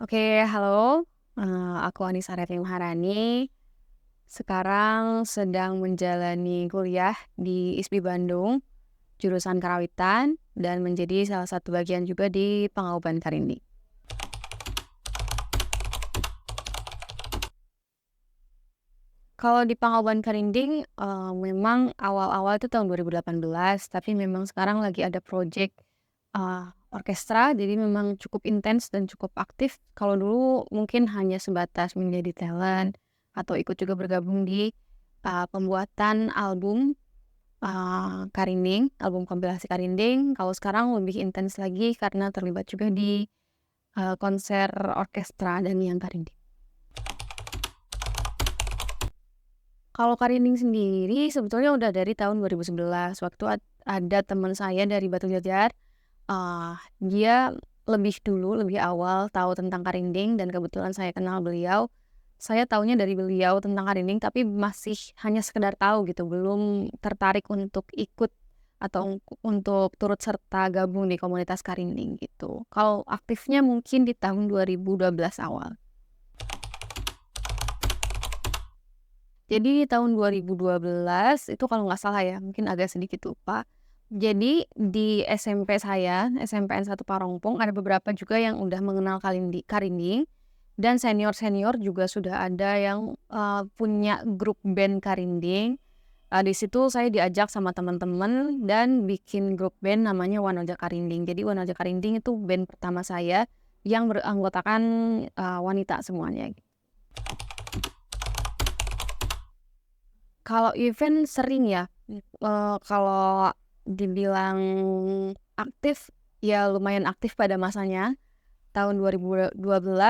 Oke, halo, aku Anissa Retri Maharani, sekarang sedang menjalani kuliah di ISPI Bandung, jurusan Karawitan, dan menjadi salah satu bagian juga di Pangauban Karinding. Kalau di Pangauban Karinding, memang awal-awal itu tahun 2018, tapi memang sekarang lagi ada project, orkestra, jadi memang cukup intens dan cukup aktif. Kalau dulu mungkin hanya sebatas menjadi talent atau ikut juga bergabung di, pembuatan album, Karinding, album kompilasi Karinding. Kalau sekarang lebih intens lagi karena terlibat juga di, konser orkestra dan yang Karinding. Kalau Karinding sendiri sebetulnya udah dari tahun 2011 waktu ada teman saya dari Batu Jajar, dia lebih awal tahu tentang Karinding dan kebetulan saya kenal beliau. Saya taunya dari beliau tentang Karinding tapi masih hanya sekedar tahu gitu, belum tertarik untuk ikut atau untuk turut serta gabung di komunitas Karinding gitu. Kalau aktifnya mungkin di tahun 2012 awal. Jadi tahun 2012 itu kalau nggak salah ya, mungkin agak sedikit lupa. Jadi di SMP saya, SMPN 1 Parongpong, ada beberapa juga yang udah mengenal Karinding, dan senior-senior juga sudah ada yang, punya grup band Karinding. Di situ saya diajak sama teman-teman dan bikin grup band namanya Wanoja Karinding. Jadi Wanoja Karinding itu band pertama saya yang beranggotakan, wanita semuanya. Kalau event sering ya, kalau dibilang aktif, ya lumayan aktif pada masanya. Tahun 2012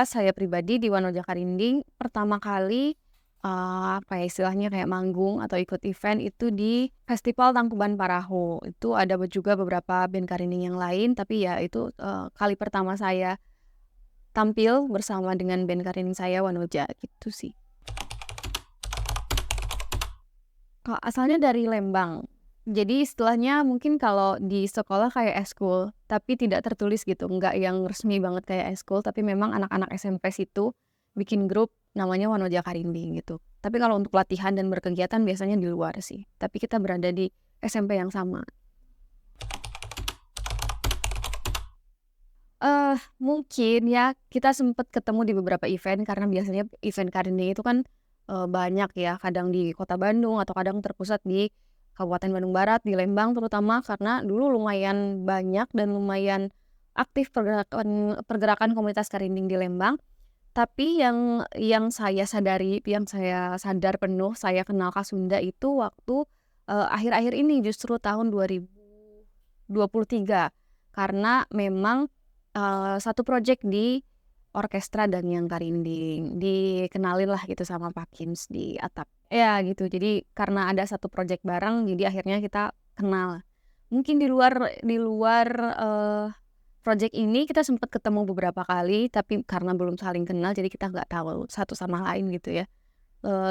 saya pribadi di Wanoja Karinding pertama kali, apa ya istilahnya kayak manggung atau ikut event itu di Festival Tangkuban Parahu. Itu ada juga beberapa band Karinding yang lain, tapi ya itu, kali pertama saya tampil bersama dengan band Karinding saya Wanoja, gitu sih. Asalnya dari Lembang. Jadi istilahnya mungkin kalau di sekolah kayak eskul, tapi tidak tertulis gitu, nggak yang resmi banget kayak eskul, tapi memang anak-anak SMP situ bikin grup namanya Wanoja Karinding gitu. Tapi kalau untuk latihan dan berkegiatan biasanya di luar sih, tapi kita berada di SMP yang sama. Mungkin ya kita sempet ketemu di beberapa event karena biasanya event Karinding itu kan, banyak ya, kadang di Kota Bandung atau kadang terpusat di Kabupaten Bandung Barat, di Lembang terutama karena dulu lumayan banyak dan lumayan aktif pergerakan pergerakan komunitas Karinding di Lembang. Tapi yang saya sadari, yang saya sadar penuh, saya kenal Kasunda itu waktu, akhir-akhir ini justru tahun 2023 karena memang satu project di orkestra Dangdut Karinding, dikenalin lah gitu sama Pak Kims di atap. Ya gitu, jadi karena ada satu project bareng, jadi akhirnya kita kenal. Mungkin di luar, project ini kita sempat ketemu beberapa kali, tapi karena belum saling kenal, jadi kita nggak tahu satu sama lain gitu ya.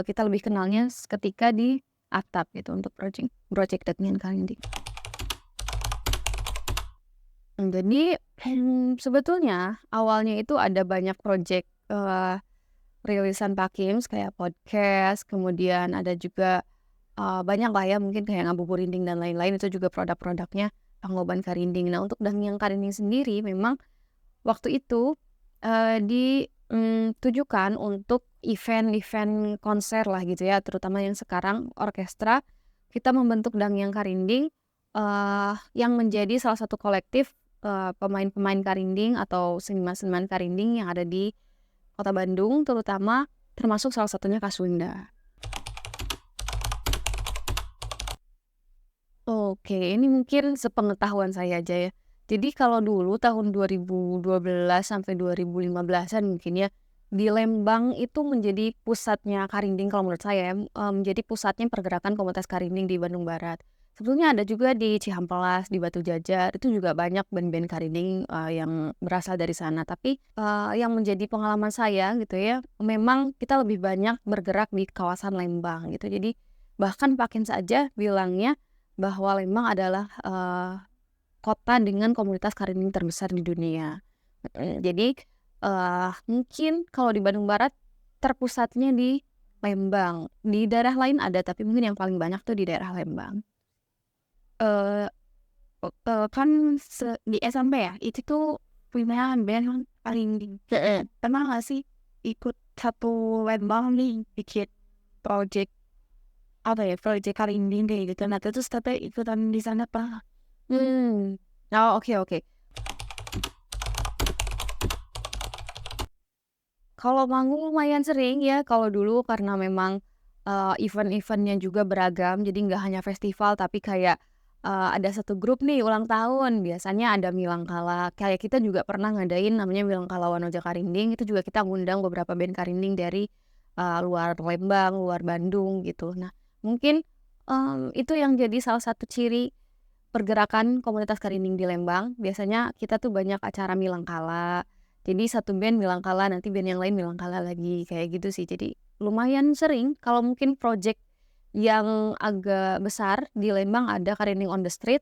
Kita lebih kenalnya ketika di atap gitu untuk project project Dangdut Karinding. Jadi, sebetulnya awalnya itu ada banyak project, rilisan Pak Kims kayak podcast, kemudian ada juga, banyak lah ya mungkin kayak Ngabuburit dan lain-lain itu juga produk-produknya Pangauban Karinding. Nah untuk Dangdut Karinding sendiri memang waktu itu, ditujukan untuk event-event konser lah gitu ya, terutama yang sekarang orkestra, kita membentuk Dangdut Karinding, yang menjadi salah satu kolektif, pemain-pemain Karinding atau seniman-seniman Karinding yang ada di Kota Bandung terutama, termasuk salah satunya Kasunda. Oke, ini mungkin sepengetahuan saya aja ya. Jadi kalau dulu tahun 2012 sampai 2015-an mungkin ya, di Lembang itu menjadi pusatnya Karinding kalau menurut saya ya, menjadi pusatnya pergerakan komunitas Karinding di Bandung Barat. Sebetulnya ada juga di Cihampelas, di Batu Jajar, itu juga banyak band-band Karinding, yang berasal dari sana. Tapi, yang menjadi pengalaman saya gitu ya, memang kita lebih banyak bergerak di kawasan Lembang gitu. Jadi bahkan Pak Kim saja bilangnya bahwa Lembang adalah, kota dengan komunitas Karinding terbesar di dunia. Jadi, Mungkin kalau di Bandung Barat terpusatnya di Lembang, di daerah lain ada tapi mungkin yang paling banyak tuh di daerah Lembang. Eee kan di SMP ya, itu tuh punya band Karinding. Pernah nggak sih ikut satu Lembang nih bikin project, apa ya, project Karinding kayak gitu. Nah terus tapi ikutan di sana pernah? Oh, oke oke. Kalau manggung lumayan sering ya, kalau dulu karena memang, event-event-nya juga beragam, jadi nggak hanya festival tapi kayak, ada satu grup nih ulang tahun, biasanya ada Milangkala, kayak kita juga pernah ngadain namanya Milangkala Wanoja Karinding, itu juga kita ngundang beberapa band karinding dari, luar Lembang, luar Bandung gitu. Nah mungkin, itu yang jadi salah satu ciri pergerakan komunitas karinding di Lembang, biasanya kita tuh banyak acara Milangkala. Jadi satu band Milangkala, nanti band yang lain Milangkala lagi, kayak gitu sih. Jadi lumayan sering, kalau mungkin project yang agak besar di Lembang ada Karinding on the Street,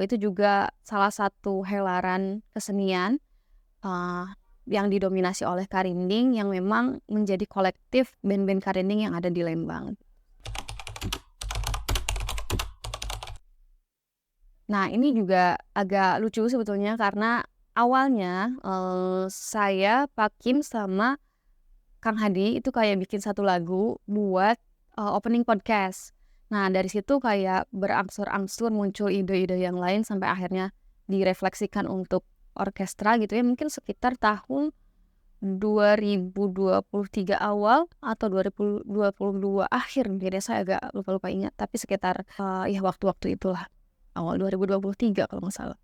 itu juga salah satu helaran kesenian, eee, yang didominasi oleh karinding yang memang menjadi kolektif band-band karinding yang ada di Lembang. Nah, ini juga agak lucu sebetulnya karena awalnya, saya, Pak Kim, sama Kang Hadi itu kayak bikin satu lagu buat, opening podcast. Nah, dari situ kayak berangsur-angsur muncul ide-ide yang lain sampai akhirnya direfleksikan untuk orkestra gitu ya, mungkin sekitar tahun 2023 awal atau 2022 akhir mungkin ya, saya agak lupa-lupa ingat, tapi sekitar, ya waktu-waktu itulah. Awal 2023 kalau nggak salah.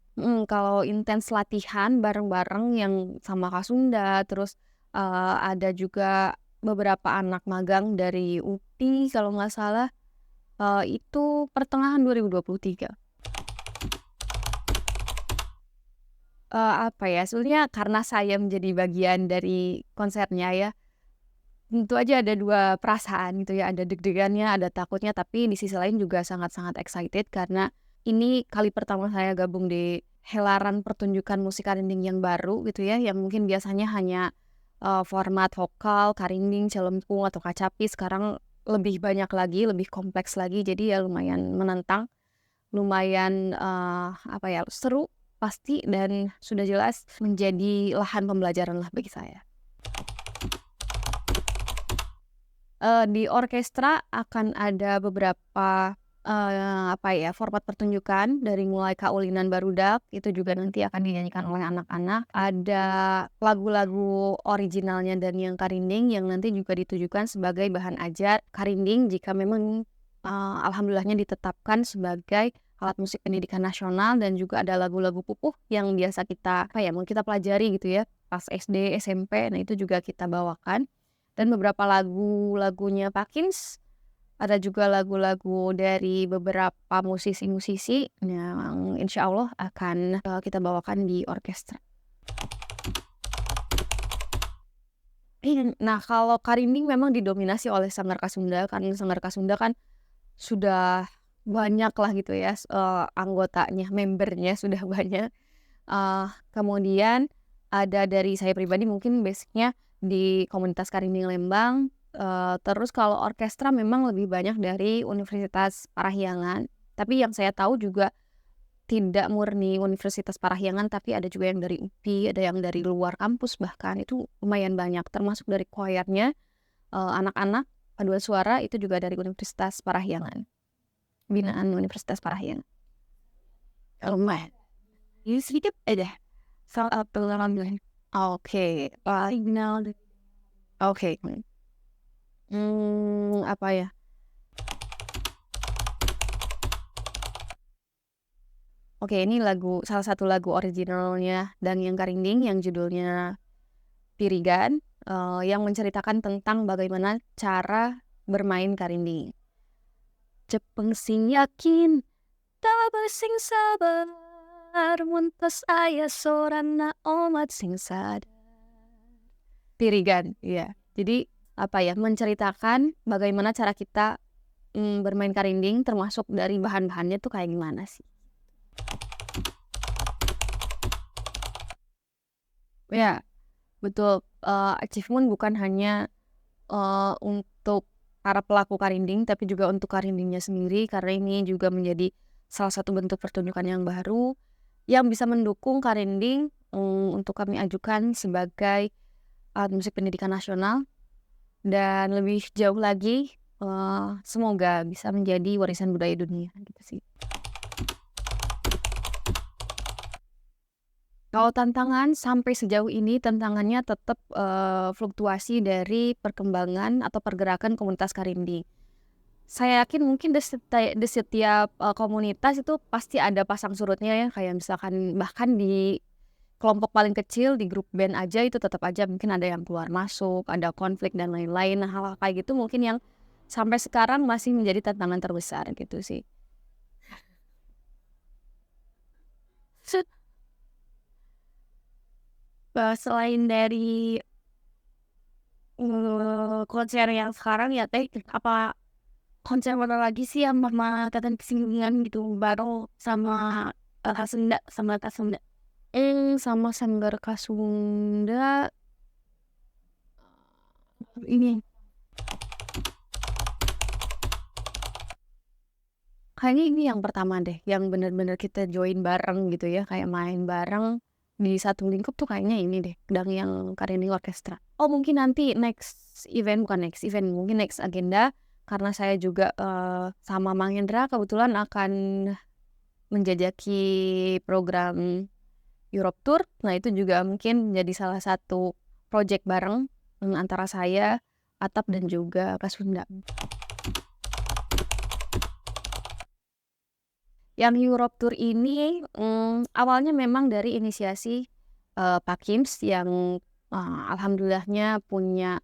Kalau intens latihan bareng-bareng yang sama Kak Sunda, terus, ada juga beberapa anak magang dari UPI kalau nggak salah, itu pertengahan 2023. Apa ya, sebenarnya karena saya menjadi bagian dari konsernya ya, tentu aja ada 2 perasaan gitu ya, ada deg-degannya, ada takutnya, tapi di sisi lain juga sangat-sangat excited karena ini kali pertama saya gabung di helaran pertunjukan musik karinding yang baru gitu ya, yang mungkin biasanya hanya, format vokal, karinding, celempung, atau kacapi, sekarang lebih banyak lagi, lebih kompleks lagi, jadi ya lumayan menantang, lumayan, apa ya, seru pasti dan sudah jelas menjadi lahan pembelajaran lah bagi saya. Di orkestra akan ada beberapa, apa ya, format pertunjukan dari mulai Kaulinan Barudak, itu juga nanti akan dinyanyikan oleh anak-anak. Ada lagu-lagu originalnya dan yang karinding yang nanti juga ditujukan sebagai bahan ajar karinding jika memang, alhamdulillahnya ditetapkan sebagai alat musik pendidikan nasional, dan juga ada lagu-lagu pupuh yang biasa kita, apa ya, mau kita pelajari gitu ya, pas SD, SMP, nah itu juga kita bawakan. Dan beberapa lagu-lagunya Pakins, ada juga lagu-lagu dari beberapa musisi-musisi yang insya Allah akan, kita bawakan di orkestra. Nah, kalau karinding memang didominasi oleh Sanggar Kasunda, karena Sanggar Kasunda kan sudah banyak lah gitu ya, anggotanya, membernya sudah banyak. Kemudian ada dari saya pribadi mungkin basic-nya di komunitas karinding Lembang, terus kalau orkestra memang lebih banyak dari Universitas Parahyangan, tapi yang saya tahu juga tidak murni Universitas Parahyangan, tapi ada juga yang dari UPI, ada yang dari luar kampus bahkan, itu lumayan banyak, termasuk dari choir-nya, anak-anak paduan suara itu juga dari Universitas Parahyangan, binaan Universitas Parahyangan. Lumayan. Ini sedikit aja soal pengalaman. Oke, signal. Oke. Apa ya? Oke, ini salah satu lagu originalnya Dangyang Karinding yang judulnya Pirigan, yang menceritakan tentang bagaimana cara bermain karinding. Cepeng sing yakin, tabang sing sabar, muntas aya sorana omat sing sadar. Pirigan, iya. Jadi, apa ya, menceritakan bagaimana cara kita, bermain karinding termasuk dari bahan-bahannya tuh kayak gimana sih. Ya, Betul, achievement bukan hanya, untuk para pelaku karinding, tapi juga untuk karindingnya sendiri, karena ini juga menjadi salah satu bentuk pertunjukan yang baru, yang bisa mendukung karinding, untuk kami ajukan sebagai alat musik pendidikan nasional, dan lebih jauh lagi, semoga bisa menjadi warisan budaya dunia, gitu sih. Kalau tantangan sampai sejauh ini tantangannya tetap, fluktuasi dari perkembangan atau pergerakan komunitas karinding. Saya yakin mungkin di setiap, komunitas itu pasti ada pasang surutnya ya, kayak misalkan bahkan di kelompok paling kecil di grup band aja itu tetap aja mungkin ada yang keluar masuk, ada konflik dan lain-lain. Nah, hal-hal kayak gitu mungkin yang sampai sekarang masih menjadi tantangan terbesar gitu sih. Selain dari, konser yang sekarang ya Teh, apa konser mana lagi sih yang Mama Teteh kesinggungan gitu baru sama, Sunda sama Kak Sunda? Sama Sanggar Kasunda Ini kayaknya ini yang pertama deh, yang bener-bener kita join bareng gitu ya, kayak main bareng di satu lingkup tuh kayaknya ini deh, yang Karinding Orkestra. Oh mungkin nanti next event, bukan next event, mungkin next agenda, karena saya juga, sama Mang Hendra kebetulan akan menjajaki program Europe Tour. Nah itu juga mungkin menjadi salah satu project bareng, antara saya, Atap, dan juga Kasunda. Yang Europe Tour ini, awalnya memang dari inisiasi, Pak Kims yang, alhamdulillahnya punya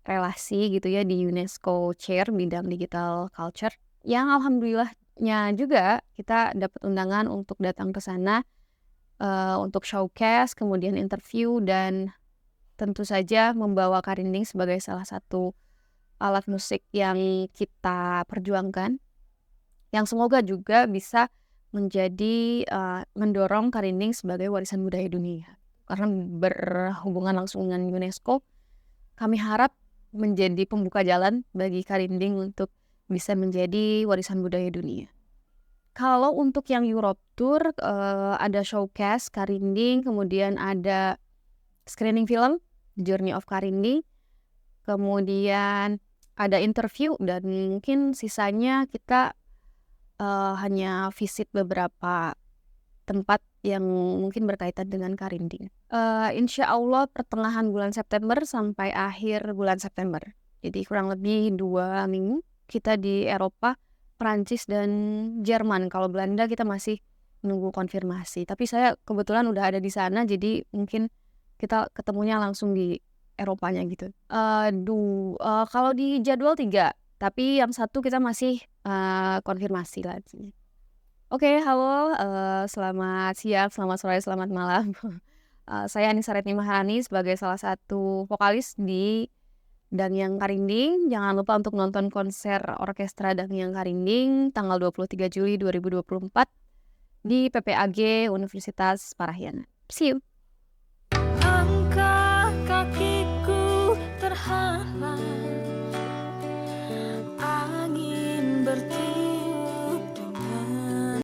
relasi gitu ya di UNESCO Chair bidang digital culture, yang alhamdulillahnya juga kita dapat undangan untuk datang ke sana, untuk showcase, kemudian interview, dan tentu saja membawa karinding sebagai salah satu alat musik yang kita perjuangkan. Yang semoga juga bisa menjadi, mendorong karinding sebagai warisan budaya dunia. Karena berhubungan langsung dengan UNESCO, kami harap menjadi pembuka jalan bagi karinding untuk bisa menjadi warisan budaya dunia. Kalau untuk yang Europe Tour, ada showcase karinding, kemudian ada screening film, Journey of Karinding, kemudian ada interview, dan mungkin sisanya kita hanya visit beberapa tempat yang mungkin berkaitan dengan karinding. Insya Allah pertengahan bulan September sampai akhir bulan September. Jadi kurang lebih 2 minggu kita di Eropa, Prancis, dan Jerman. Kalau Belanda kita masih nunggu konfirmasi. Tapi saya kebetulan udah ada di sana, jadi mungkin kita ketemunya langsung di Eropanya gitu. Kalau di jadwal 3, tapi yang satu kita masih, konfirmasi lagi. Oke, halo, selamat siang, selamat sore, selamat malam. Saya Anissa Retni Maharani sebagai salah satu vokalis di Dangdang Karinding. Jangan lupa untuk nonton konser orkestra Dangdang Karinding tanggal 23 Juli 2024 di PPAG Universitas Parahiangan. See you!